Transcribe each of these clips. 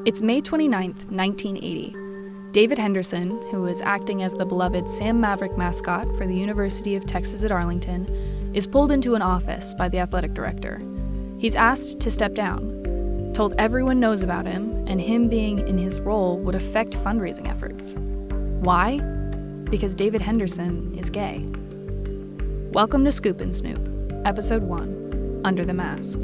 It's May 29th, 1980. David Henderson, who is acting as the beloved Sam Maverick Mascot for the University of Texas at Arlington, is pulled into an office by the athletic director. He's asked to step down, told everyone knows about him, and him being in his role would affect fundraising efforts. Why? Because David Henderson is gay. Welcome to Scoop and Snoop, Episode 1, Under the Mask.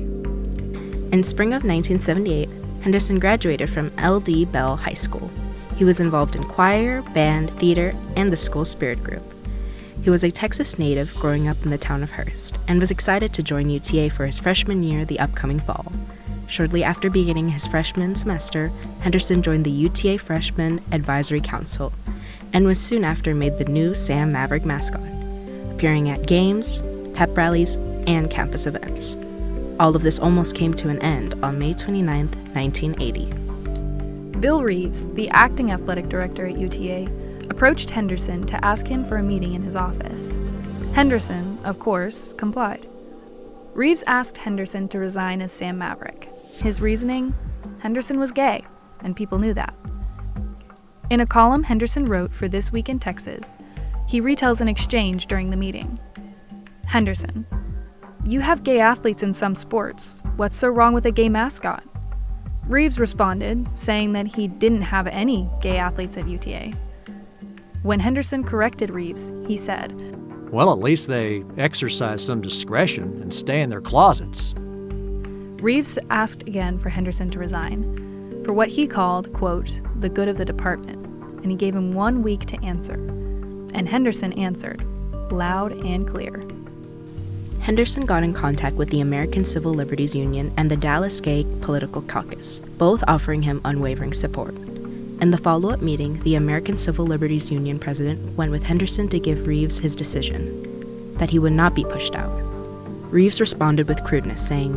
In spring of 1978, Henderson graduated from L.D. Bell High School. He was involved in choir, band, theater, and the school spirit group. He was a Texas native growing up in the town of Hurst and was excited to join UTA for his freshman year the upcoming fall. Shortly after beginning his freshman semester, Henderson joined the UTA Freshman Advisory Council and was soon after made the new Sam Maverick Mascot, appearing at games, pep rallies, and campus events. All of this almost came to an end on May 29, 1980. Bill Reeves, the acting athletic director at UTA, approached Henderson to ask him for a meeting in his office. Henderson, of course, complied. Reeves asked Henderson to resign as Sam Maverick. His reasoning? Henderson was gay, and people knew that. In a column Henderson wrote for This Week in Texas, he retells an exchange during the meeting. Henderson: "You have gay athletes in some sports. What's so wrong with a gay mascot?" Reeves responded, saying that he didn't have any gay athletes at UTA. When Henderson corrected Reeves, he said, "Well, at least they exercise some discretion and stay in their closets." Reeves asked again for Henderson to resign, for what he called, quote, "the good of the department," and he gave him 1 week to answer. And Henderson answered, loud and clear. Henderson got in contact with the American Civil Liberties Union and the Dallas Gay Political Caucus, both offering him unwavering support. In the follow-up meeting, the American Civil Liberties Union president went with Henderson to give Reeves his decision, that he would not be pushed out. Reeves responded with crudeness, saying,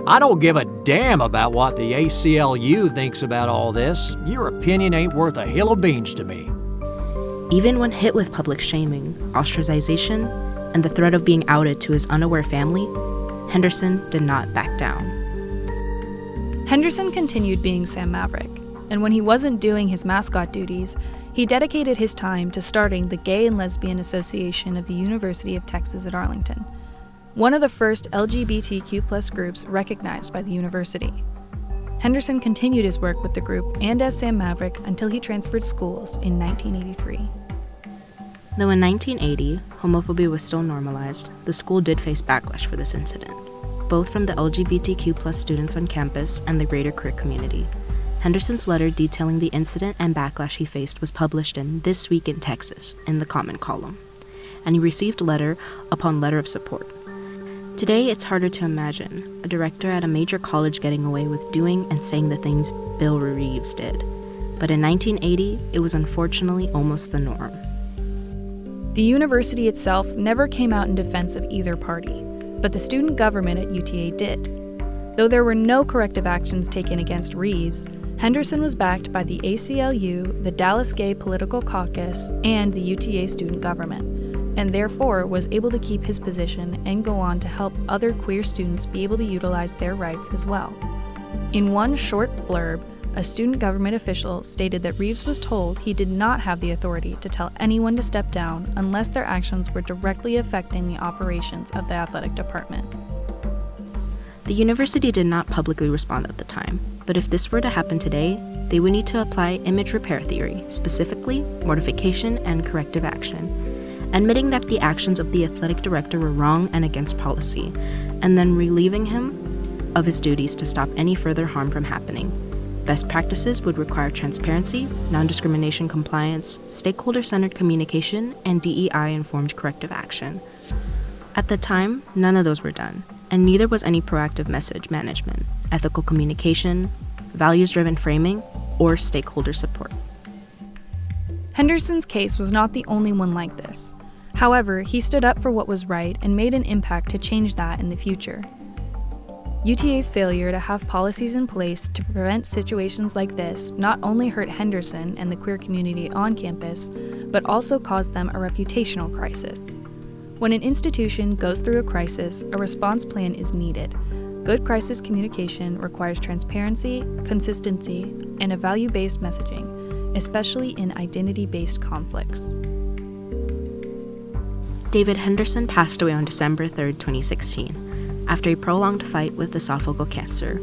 "I don't give a damn about what the ACLU thinks about all this. Your opinion ain't worth a hill of beans to me." Even when hit with public shaming, ostracization, and the threat of being outed to his unaware family, Henderson did not back down. Henderson continued being Sam Maverick, and when he wasn't doing his mascot duties, he dedicated his time to starting the Gay and Lesbian Association of the University of Texas at Arlington, one of the first LGBTQ+ groups recognized by the university. Henderson continued his work with the group and as Sam Maverick until he transferred schools in 1983. Though in 1980, homophobia was still normalized, the school did face backlash for this incident, both from the LGBTQ+ students on campus and the greater queer community. Henderson's letter detailing the incident and backlash he faced was published in This Week in Texas in the comment column, and he received letter upon letter of support. Today, it's harder to imagine a director at a major college getting away with doing and saying the things Bill Reeves did, but in 1980, it was unfortunately almost the norm. The university itself never came out in defense of either party, but the student government at UTA did. Though there were no corrective actions taken against Reeves, Henderson was backed by the ACLU, the Dallas Gay Political Caucus, and the UTA student government, and therefore was able to keep his position and go on to help other queer students be able to utilize their rights as well. In one short blurb, a student government official stated that Reeves was told he did not have the authority to tell anyone to step down unless their actions were directly affecting the operations of the athletic department. The university did not publicly respond at the time, but if this were to happen today, they would need to apply image repair theory, specifically mortification and corrective action, admitting that the actions of the athletic director were wrong and against policy, and then relieving him of his duties to stop any further harm from happening. Best practices would require transparency, non-discrimination compliance, stakeholder-centered communication, and DEI-informed corrective action. At the time, none of those were done, and neither was any proactive message management, ethical communication, values-driven framing, or stakeholder support. Henderson's case was not the only one like this. However, he stood up for what was right and made an impact to change that in the future. UTA's failure to have policies in place to prevent situations like this not only hurt Henderson and the queer community on campus, but also caused them a reputational crisis. When an institution goes through a crisis, a response plan is needed, Good crisis communication requires transparency, consistency, and a value-based messaging, especially in identity-based conflicts. David Henderson passed away on December 3, 2016, after a prolonged fight with esophageal cancer.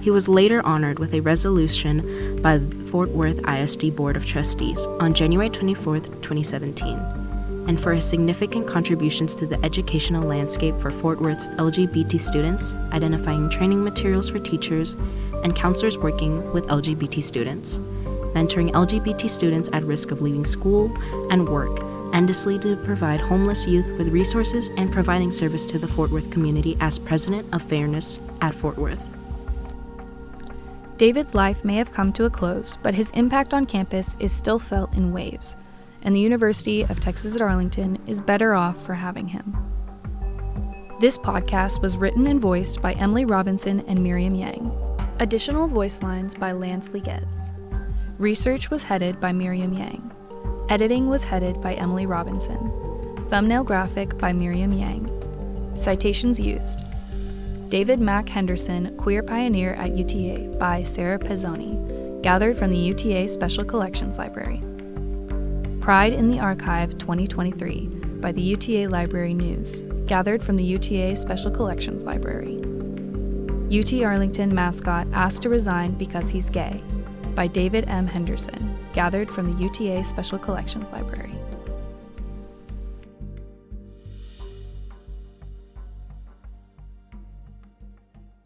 He was later honored with a resolution by the Fort Worth ISD Board of Trustees on January 24, 2017, and for his significant contributions to the educational landscape for Fort Worth's LGBT students, identifying training materials for teachers and counselors working with LGBT students, mentoring LGBT students at risk of leaving school and work, endlessly to provide homeless youth with resources and providing service to the Fort Worth community as president of Fairness at Fort Worth. David's life may have come to a close, but his impact on campus is still felt in waves, and the University of Texas at Arlington is better off for having him. This podcast was written and voiced by Emily Robinson and Miriam Yang. Additional voice lines by Lance Liguez. Research was headed by Miriam Yang. Editing was headed by Emily Robinson. Thumbnail graphic by Miriam Yang. Citations used. David Mack Henderson, Queer Pioneer at UTA by Sara Pezzoni, gathered from the UTA Special Collections Library. Pride in the Archive 2023 by the UTA Library News, gathered from the UTA Special Collections Library. UT Arlington Mascot asked to resign because he's gay by David M. Henderson, gathered from the UTA Special Collections Library.